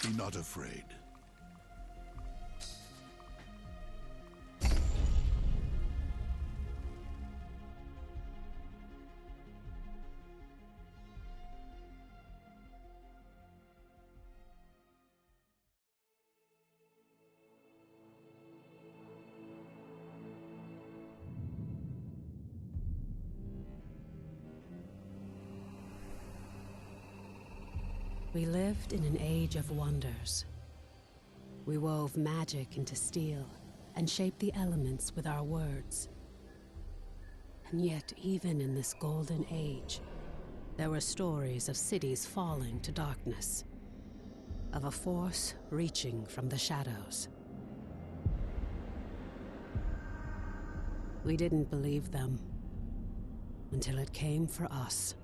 Be not afraid. We lived in an age of wonders. We wove magic into steel and shaped the elements with our words. And yet, even in this golden age, there were stories of cities falling to darkness, of a force reaching from the shadows. We didn't believe them until it came for us.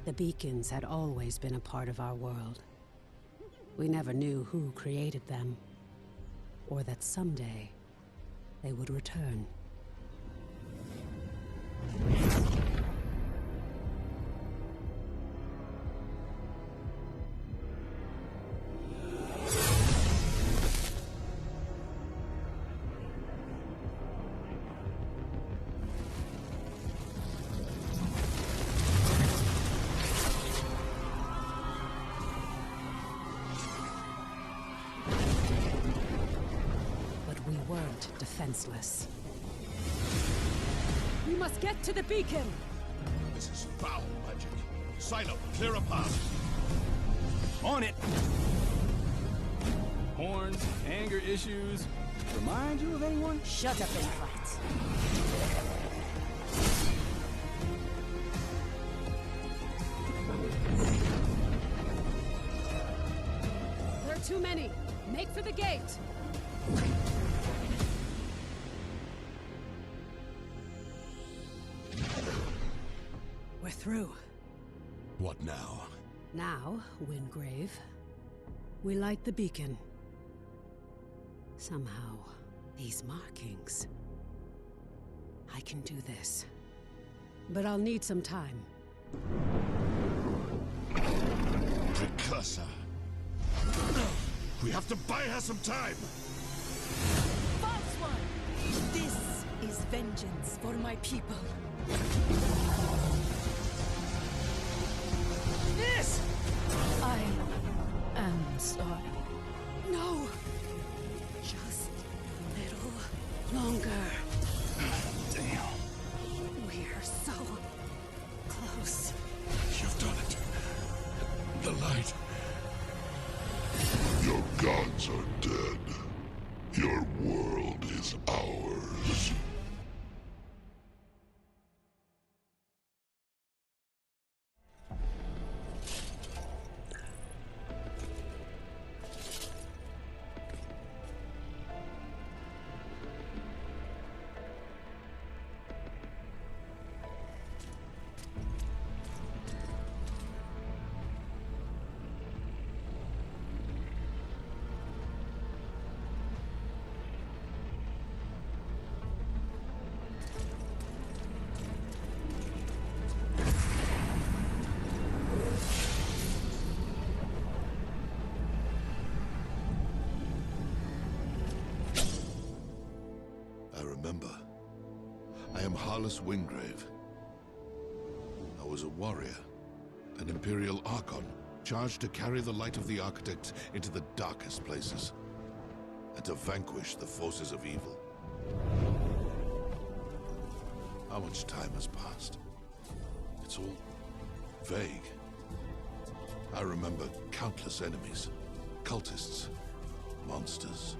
The beacons had always been a part of our world. We never knew who created them, or that someday they would return. Defenseless. We must get to the beacon! This is foul magic. Silo, clear a path. On it! Horns, anger issues. Remind you of anyone? Shut up and fight. There are too many. Make for the gate. We're through. What now? Now, Wingrave, we light the beacon. Somehow, these markings... I can do this. But I'll need some time. Precursor. We have to buy her some time! False one! This is vengeance for my people. This! I am sorry. No! Just a little longer. Damn. We're so close. You've done it. The light. Your gods are dead. Your world is ours. I am Harless Wingrave. I was a warrior, an Imperial Archon, charged to carry the light of the Architects into the darkest places, and to vanquish the forces of evil. How much time has passed? It's all vague. I remember countless enemies, cultists, monsters.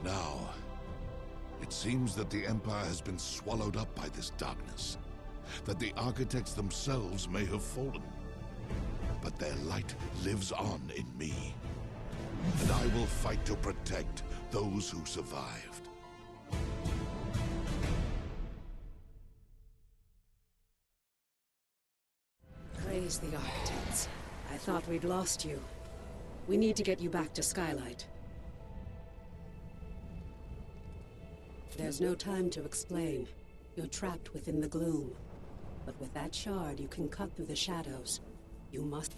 Now, it seems that the Empire has been swallowed up by this darkness, that the Architects themselves may have fallen. But their light lives on in me, and I will fight to protect those who survived. Praise the Architects. I thought we'd lost you. We need to get you back to Skylight. There's no time to explain. You're trapped within the gloom. But with that shard, you can cut through the shadows. You must...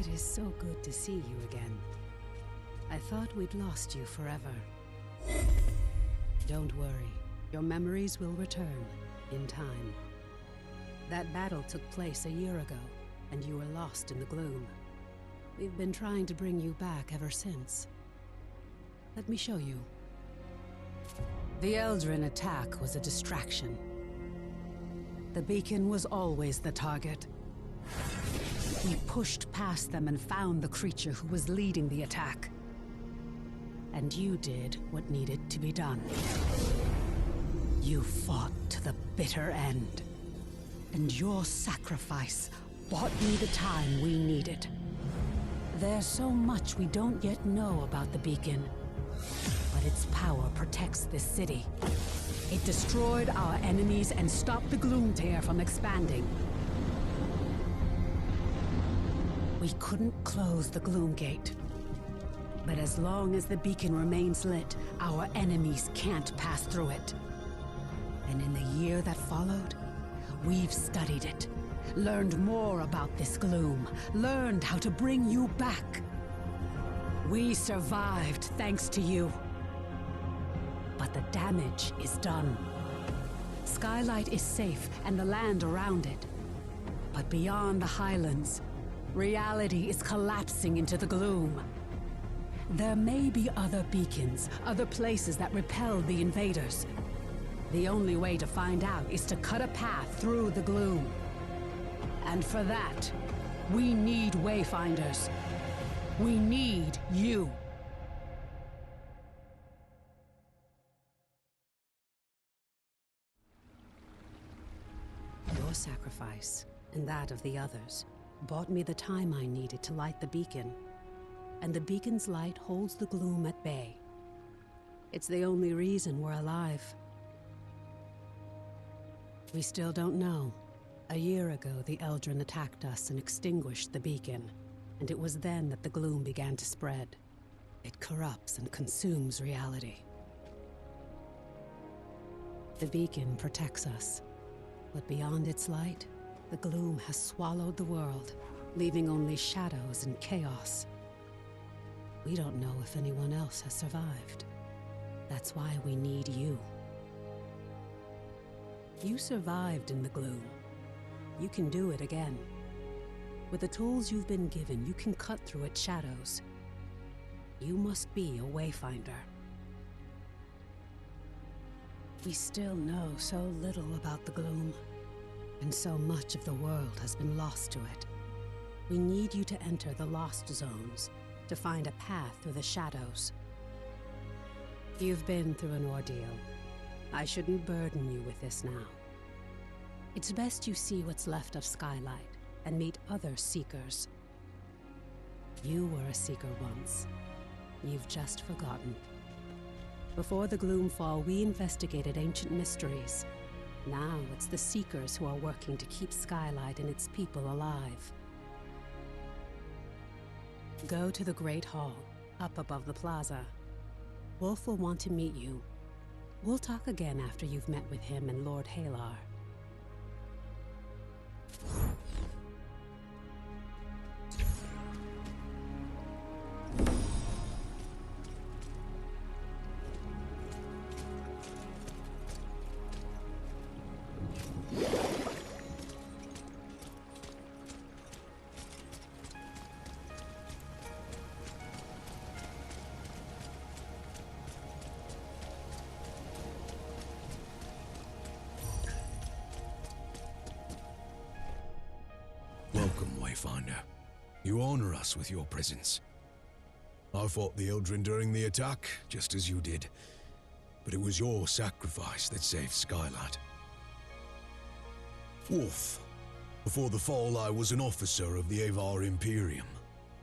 It is so good to see you again. I thought we'd lost you forever. Don't worry. Your memories will return, in time. That battle took place a year ago, and you were lost in the gloom. We've been trying to bring you back ever since. Let me show you. The Eldrin attack was a distraction. The beacon was always the target. We pushed past them and found the creature who was leading the attack. And you did what needed to be done. You fought to the bitter end. And your sacrifice bought me the time we needed. There's so much we don't yet know about the beacon. But its power protects this city. It destroyed our enemies and stopped the Gloom Tear from expanding. We couldn't close the Gloom Gate. But as long as the beacon remains lit, our enemies can't pass through it. And in the year that followed, we've studied it, learned more about this gloom, learned how to bring you back. We survived thanks to you. But the damage is done. Skylight is safe and the land around it. But beyond the highlands, reality is collapsing into the gloom. There may be other beacons, other places that repel the invaders. The only way to find out is to cut a path through the gloom. And for that, we need wayfinders. We need you. Your sacrifice, and that of the others, bought me the time I needed to light the beacon. And the beacon's light holds the gloom at bay. It's the only reason we're alive. We still don't know. A year ago, the Eldrin attacked us and extinguished the beacon, and it was then that the gloom began to spread. It corrupts and consumes reality. The beacon protects us, but beyond its light, the gloom has swallowed the world, leaving only shadows and chaos. We don't know if anyone else has survived. That's why we need you. You survived in the gloom. You can do it again. With the tools you've been given, you can cut through its shadows. You must be a wayfinder. We still know so little about the gloom, and so much of the world has been lost to it. We need you to enter the lost zones, to find a path through the shadows. You've been through an ordeal. I shouldn't burden you with this now. It's best you see what's left of Skylight and meet other seekers. You were a seeker once. You've just forgotten. Before the Gloomfall, we investigated ancient mysteries. Now it's the Seekers who are working to keep Skylight and its people alive. Go to the Great Hall, up above the plaza. Wolf will want to meet you. We'll talk again after you've met with him and Lord Halar. Welcome, Wayfinder. You honor us with your presence. I fought the Eldrin during the attack, just as you did. But it was your sacrifice that saved Skylight. Wolf. Before the fall, I was an officer of the Avar Imperium.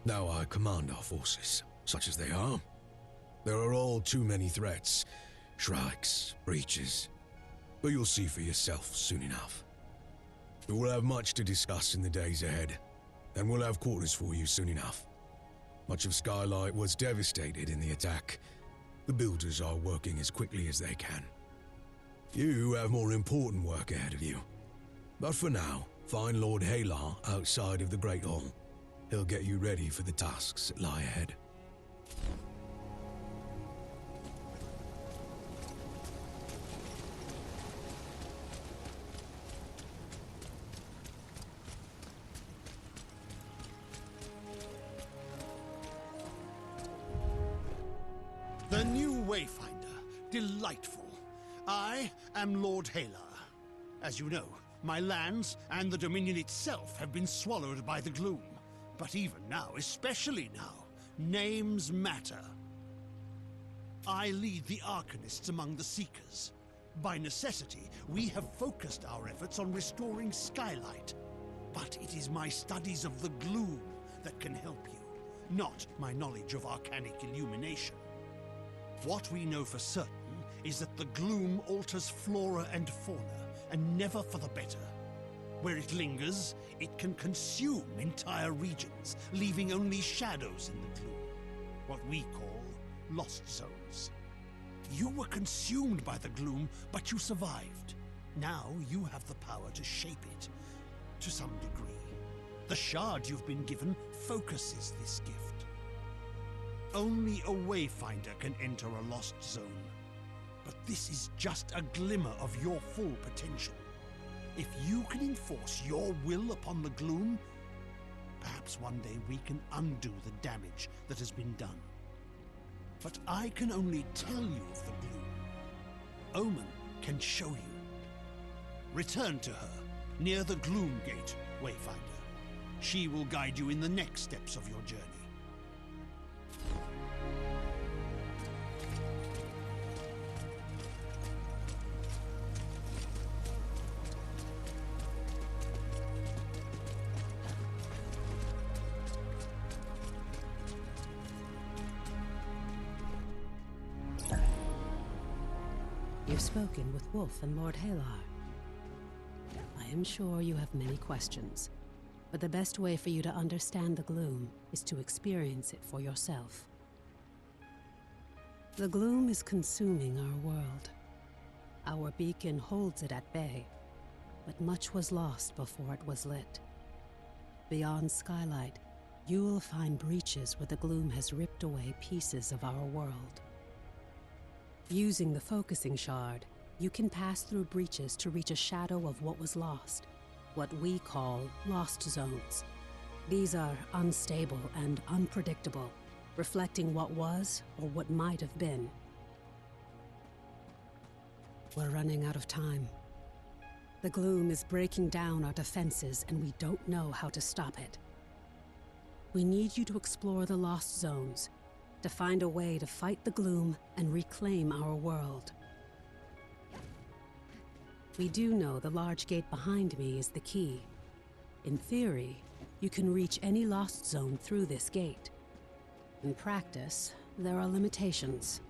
Now I command our forces, such as they are. There are all too many threats. Shrikes, breaches. But you'll see for yourself soon enough. We will have much to discuss in the days ahead, and we'll have quarters for you soon enough. Much of Skylight was devastated in the attack. The builders are working as quickly as they can. You have more important work ahead of you. But for now, find Lord Halar outside of the Great Hall. He'll get you ready for the tasks that lie ahead. The new wayfinder. Delightful. I am Lord Halar. As you know, my lands and the Dominion itself have been swallowed by the gloom. But even now, especially now, names matter. I lead the Arcanists among the Seekers. By necessity, we have focused our efforts on restoring Skylight. But it is my studies of the gloom that can help you, not my knowledge of arcanic illumination. What we know for certain is that the gloom alters flora and fauna, and never for the better. Where it lingers, it can consume entire regions, leaving only shadows in the gloom. What we call lost zones. You were consumed by the gloom, but you survived. Now you have the power to shape it, to some degree. The shard you've been given focuses this gift. Only a wayfinder can enter a lost zone. But this is just a glimmer of your full potential. If you can enforce your will upon the gloom, perhaps one day we can undo the damage that has been done. But I can only tell you of the gloom. Omen can show you. Return to her, near the Gloom Gate, Wayfinder. She will guide you in the next steps of your journey. You've spoken with Wolf and Lord Halar. I am sure you have many questions, but the best way for you to understand the gloom is to experience it for yourself. The gloom is consuming our world. Our beacon holds it at bay, but much was lost before it was lit. Beyond Skylight, you will find breaches where the gloom has ripped away pieces of our world. Using the focusing shard, you can pass through breaches to reach a shadow of what was lost, what we call lost zones. These are unstable and unpredictable, reflecting what was or what might have been. We're running out of time. The gloom is breaking down our defenses, and we don't know how to stop it. We need you to explore the lost zones, to find a way to fight the gloom and reclaim our world. We do know the large gate behind me is the key. In theory, you can reach any lost zone through this gate. In practice, there are limitations.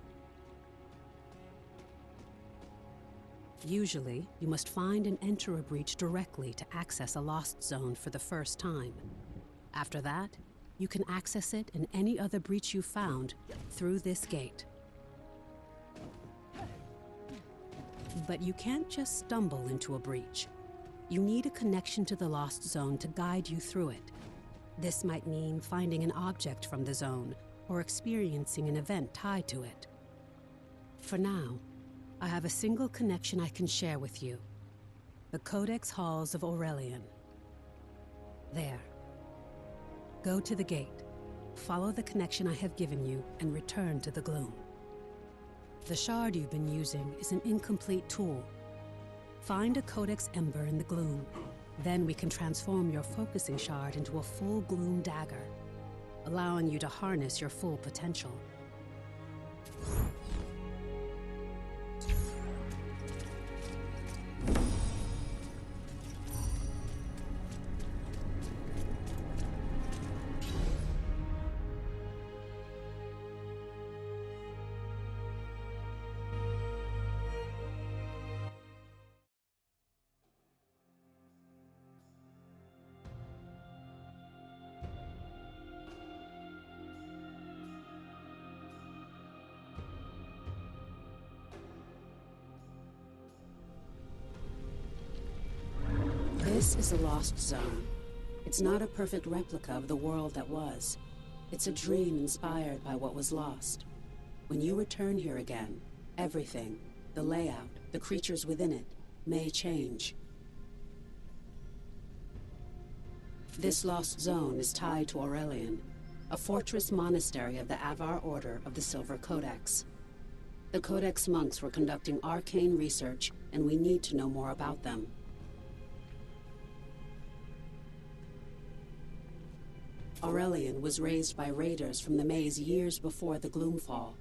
Usually, you must find and enter a breach directly to access a lost zone for the first time. After that, you can access it and any other breach you found through this gate. But you can't just stumble into a breach. You need a connection to the lost zone to guide you through it. This might mean finding an object from the zone or experiencing an event tied to it. For now, I have a single connection I can share with you. The Codex Halls of Aurelian. There. Go to the gate, follow the connection I have given you, and return to the gloom. The shard you've been using is an incomplete tool. Find a Codex Ember in the gloom. Then we can transform your focusing shard into a full gloom dagger, allowing you to harness your full potential. This is a lost zone. It's not a perfect replica of the world that was. It's a dream inspired by what was lost. When you return here again, everything, the layout, the creatures within it, may change. This lost zone is tied to Aurelian, a fortress monastery of the Avar Order of the Silver Codex. The Codex monks were conducting arcane research, and we need to know more about them. Aurelian was raised by raiders from the maze years before the Gloomfall.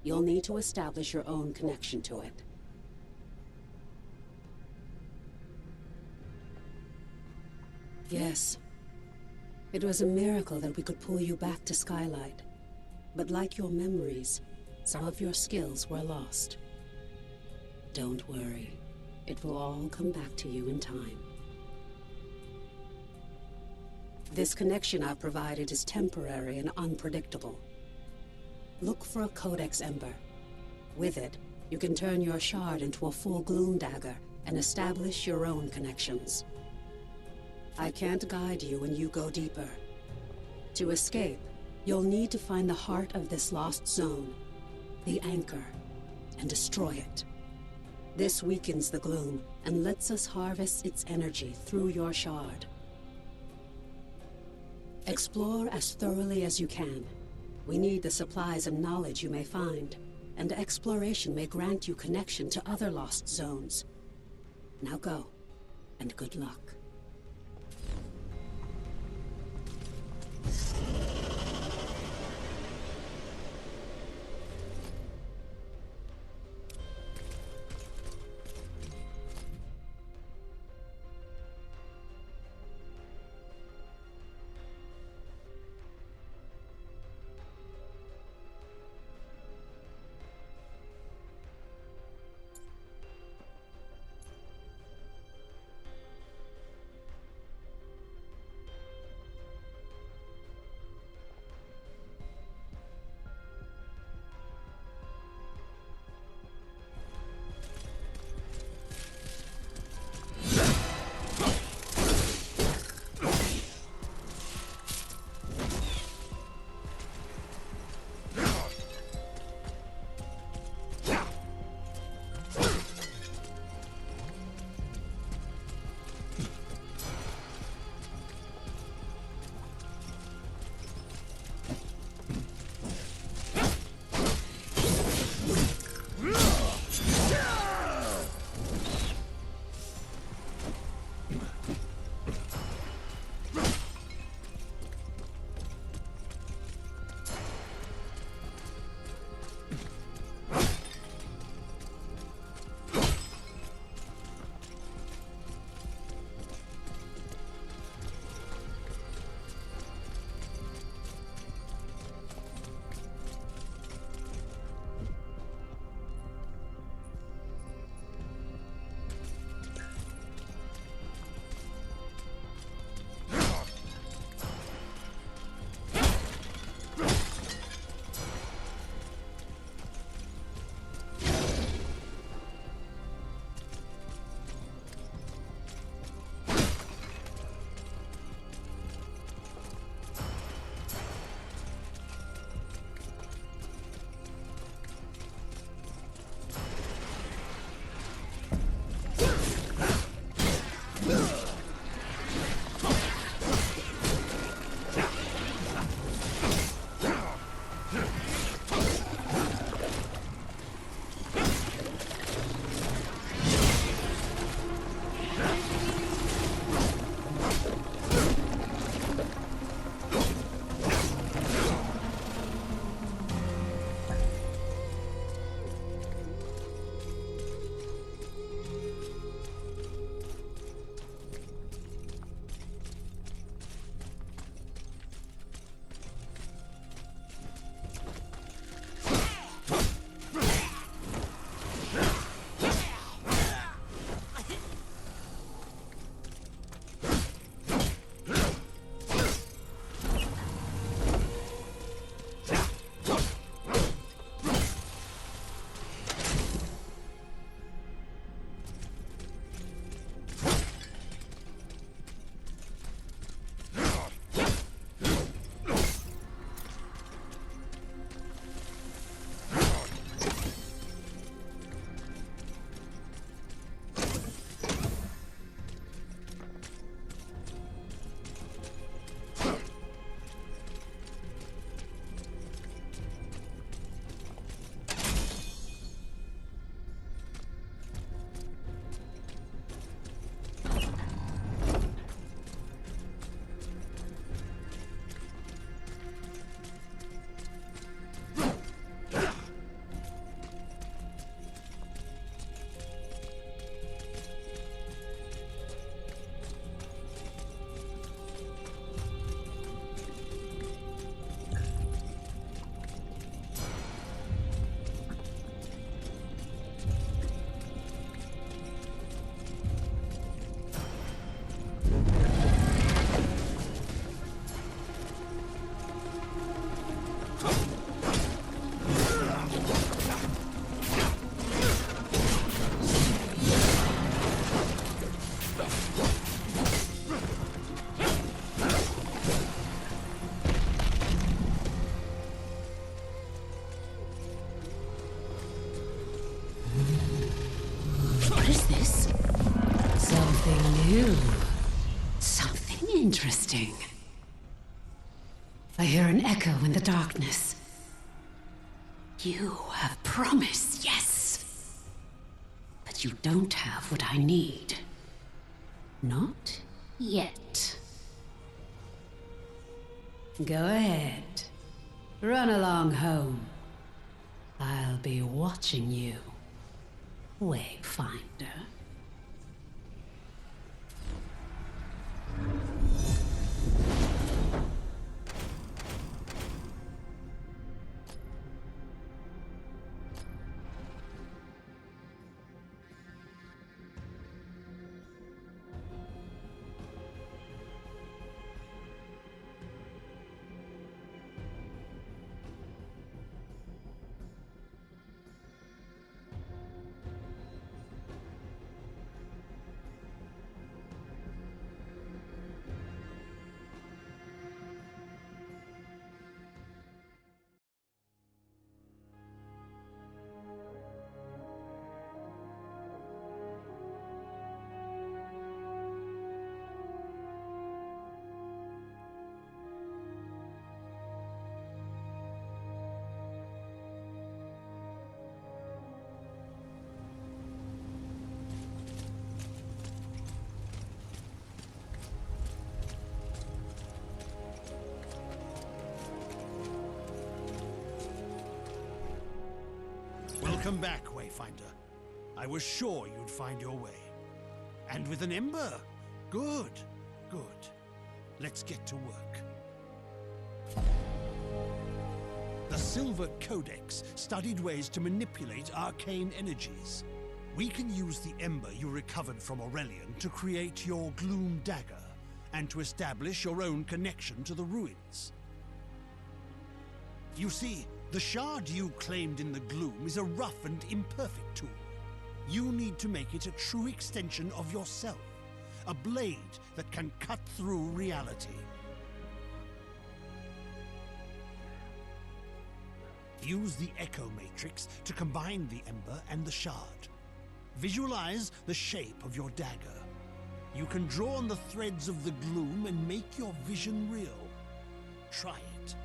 You'll need to establish your own connection to it. Yes. It was a miracle that we could pull you back to Skylight. But like your memories, some of your skills were lost. Don't worry. It will all come back to you in time. This connection I've provided is temporary and unpredictable. Look for a Codex Ember. With it, you can turn your shard into a full Gloom Dagger and establish your own connections. I can't guide you when you go deeper. To escape, you'll need to find the heart of this lost zone, the Anchor, and destroy it. This weakens the gloom and lets us harvest its energy through your shard. Explore as thoroughly as you can. We need the supplies and knowledge you may find, and exploration may grant you connection to other lost zones. Now go, and good luck. Something new. Something interesting. I hear an echo in the darkness. You have promise, yes. But you don't have what I need. Not yet. Go ahead. Run along home. I'll be watching you, Wayfinder. Welcome back, Wayfinder. I was sure you'd find your way. And with an ember? Good, good. Let's get to work. The Silver Codex studied ways to manipulate arcane energies. We can use the ember you recovered from Aurelian to create your Gloom Dagger, and to establish your own connection to the ruins. You see, the shard you claimed in the gloom is a rough and imperfect tool. You need to make it a true extension of yourself, a blade that can cut through reality. Use the Echo Matrix to combine the ember and the shard. Visualize the shape of your dagger. You can draw on the threads of the gloom and make your vision real. Try it.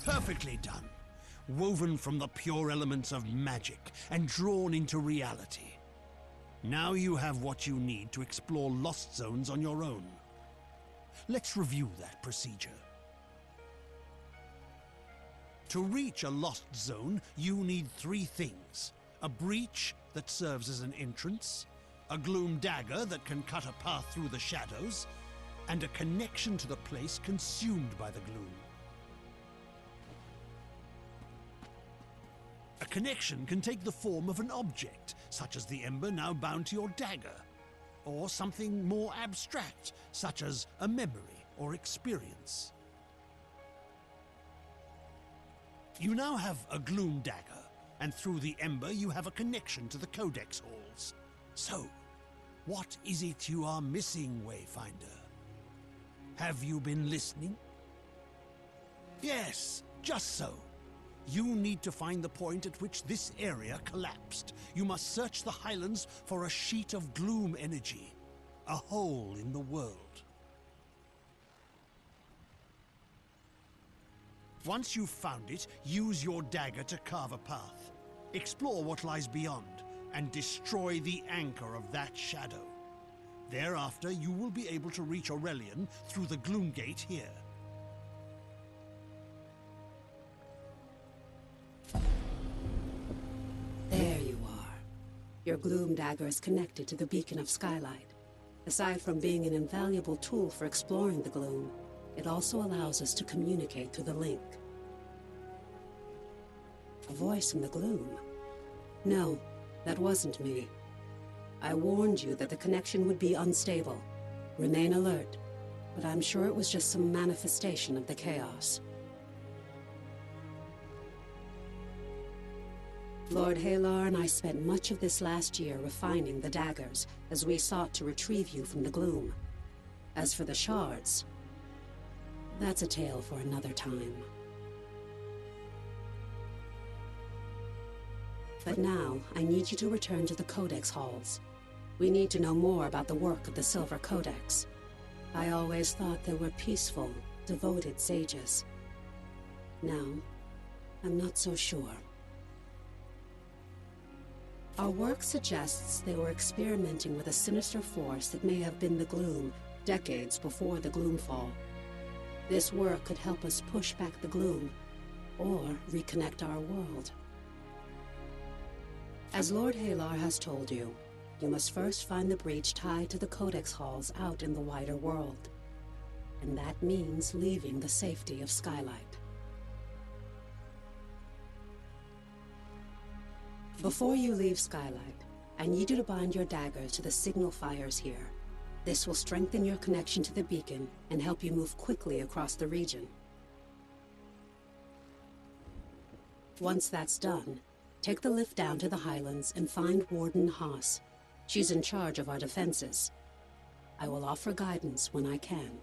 Perfectly done. Woven from the pure elements of magic and drawn into reality. Now you have what you need to explore lost zones on your own. Let's review that procedure. To reach a lost zone, you need 3 things. A breach that serves as an entrance, a gloom dagger that can cut a path through the shadows, and a connection to the place consumed by the gloom. A connection can take the form of an object, such as the ember now bound to your dagger, or something more abstract, such as a memory or experience. You now have a gloom dagger, and through the ember you have a connection to the Codex halls. So, what is it you are missing, Wayfinder? Have you been listening? Yes, just so. You need to find the point at which this area collapsed. You must search the Highlands for a sheet of gloom energy, a hole in the world. Once you've found it, use your dagger to carve a path. Explore what lies beyond, and destroy the anchor of that shadow. Thereafter, you will be able to reach Aurelian through the Gloom Gate here. There you are. Your gloom dagger is connected to the beacon of Skylight. Aside from being an invaluable tool for exploring the gloom, it also allows us to communicate through the link. A voice in the gloom. No, that wasn't me. I warned you that the connection would be unstable. Remain alert, but I'm sure it was just some manifestation of the chaos. Lord Halar and I spent much of this last year refining the daggers as we sought to retrieve you from the gloom. As for the shards, that's a tale for another time. But now, I need you to return to the Codex halls. We need to know more about the work of the Silver Codex. I always thought they were peaceful, devoted sages. Now, I'm not so sure. Our work suggests they were experimenting with a sinister force that may have been the Gloom, decades before the Gloomfall. This work could help us push back the Gloom, or reconnect our world. As Lord Halar has told you, you must first find the breach tied to the Codex halls out in the wider world. And that means leaving the safety of Skylight. Before you leave Skylight, I need you to bind your daggers to the signal fires here. This will strengthen your connection to the beacon and help you move quickly across the region. Once that's done, take the lift down to the Highlands and find Warden Haas. She's in charge of our defenses. I will offer guidance when I can.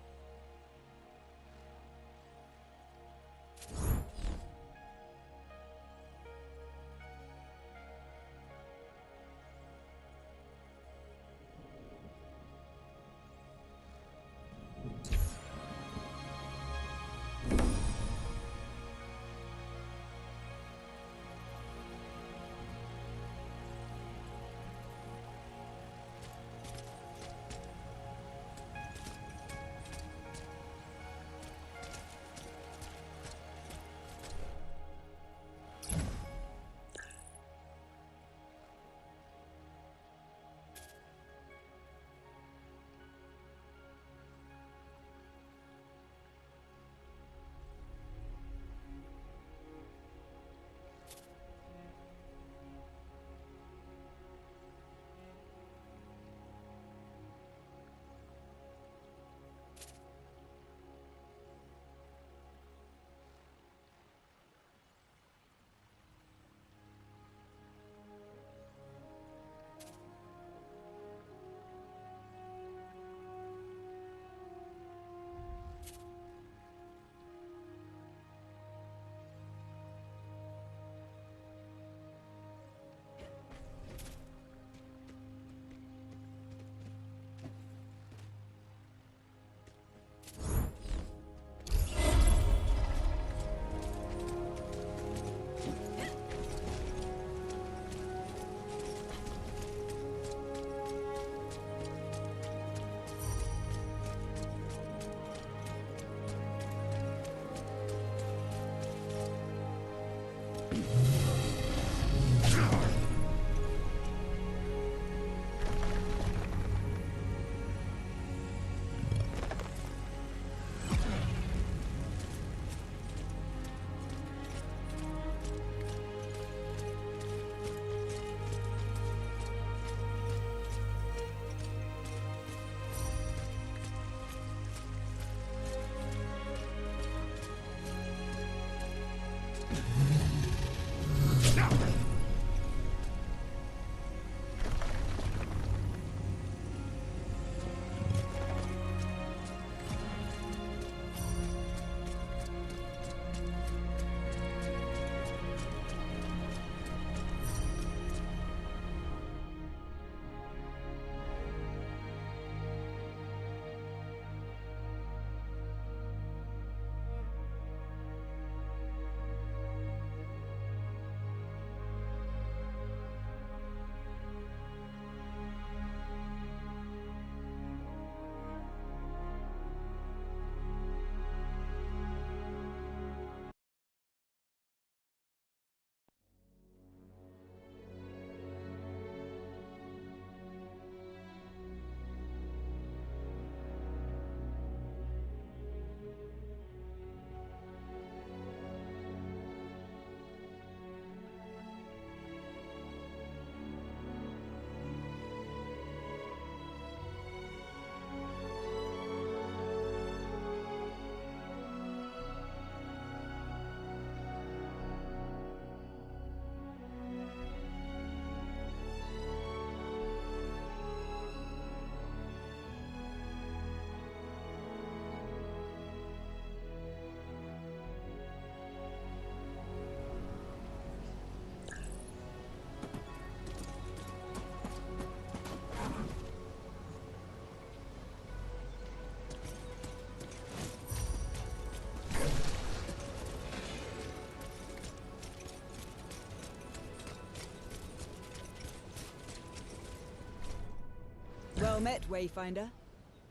Well met, Wayfinder.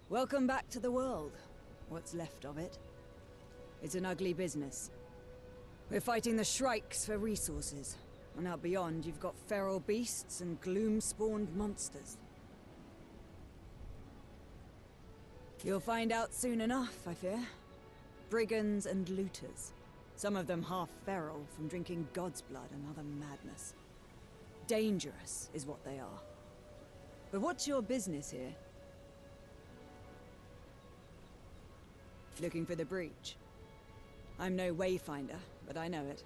Welcome back to the world. What's left of it. It's an ugly business. We're fighting the Shrikes for resources. And out beyond, you've got feral beasts and gloom-spawned monsters. You'll find out soon enough, I fear. Brigands and looters. Some of them half feral from drinking God's blood and other madness. Dangerous is what they are. But what's your business here? Looking for the breach. I'm no wayfinder, but I know it.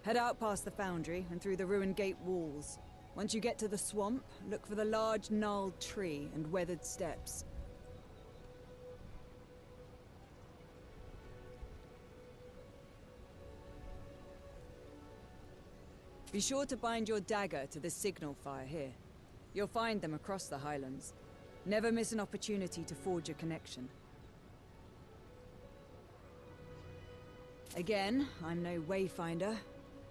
Head out past the foundry and through the ruined gate walls. Once you get to the swamp, look for the large gnarled tree and weathered steps. Be sure to bind your dagger to the signal fire here. You'll find them across the Highlands. Never miss an opportunity to forge a connection. Again, I'm no wayfinder.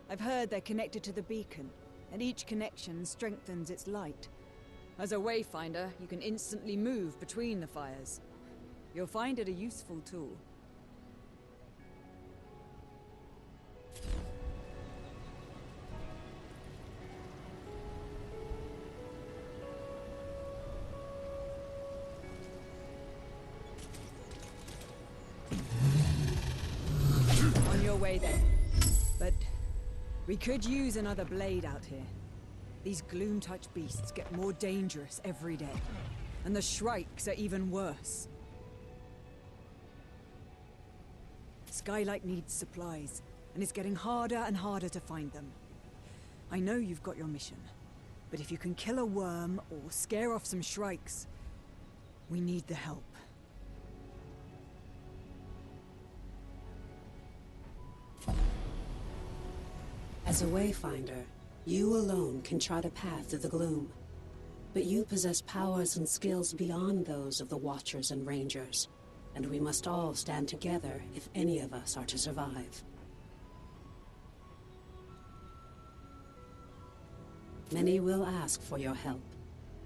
I've heard they're connected to the beacon, and each connection strengthens its light. As a wayfinder, you can instantly move between the fires. You'll find it a useful tool. On your way then. But we could use another blade out here. These gloom-touch beasts get more dangerous every day. And the Shrikes are even worse. Skylight needs supplies, and it's getting harder and harder to find them. I know you've got your mission, but if you can kill a worm or scare off some Shrikes, we need the help. As a wayfinder, you alone can chart a path through the gloom. But you possess powers and skills beyond those of the Watchers and Rangers, and we must all stand together if any of us are to survive. Many will ask for your help,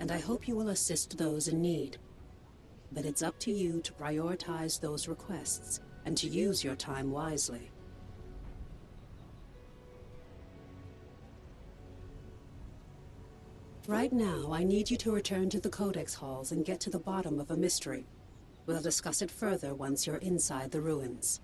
and I hope you will assist those in need. But it's up to you to prioritize those requests, and to use your time wisely. Right now, I need you to return to the Codex halls and get to the bottom of a mystery. We'll discuss it further once you're inside the ruins.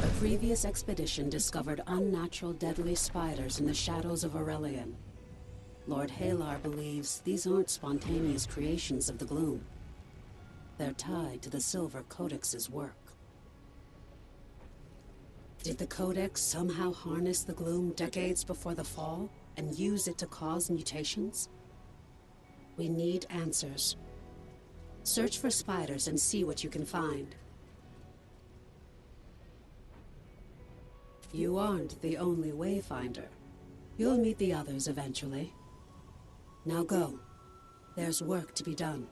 A previous expedition discovered unnatural deadly spiders in the shadows of Aurelian. Lord Halar believes these aren't spontaneous creations of the gloom. They're tied to the Silver Codex's work. Did the Codex somehow harness the gloom decades before the fall and use it to cause mutations? We need answers. Search for spiders and see what you can find. You aren't the only wayfinder. You'll meet the others eventually. Now go. There's work to be done.